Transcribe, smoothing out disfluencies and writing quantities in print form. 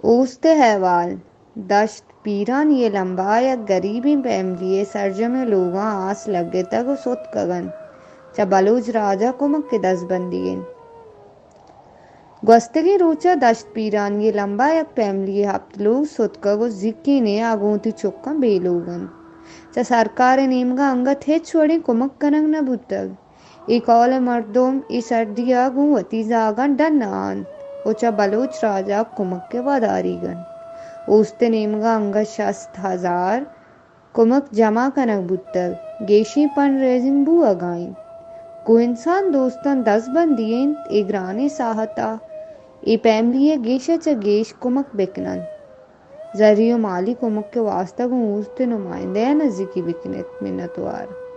ऊस्ते हैवाल दश्त पीरान ये लंबा या गरीबी पैमलिए सरजमे लोगा आस लगे तक सुत कगन चा बलूच राजा कुमक के दस बंदियन गस्तगी रोचा दश्त पीरान ये लंबा या पैमलिए हफ्तलो सुत कगो जिक्की ने आगोती चुक्का बेलोगन चा सरकार नेमगा अंगत है छोड़े कुमक कनंग न बुतग एक औल मर्दोम ई सर्दी आगू वती जागन डन्नान ओचा बलोच राजा कुमक के वदारीगन ऊस्ते नेमगा अंगत शस्त हजार कुमक जमा कनक बुत्तग गेशी पन रेजिंग बू अगाइन को इंसान दोस्तन दस बंदियन इग्राने साहता ए पैमलिए गेशा च गेश कुमक बिकनन जरियो माली कुमक के वास्ता को ऊस्ते नुमाइंदे नजदीकी बिकनेत मिन्नतवार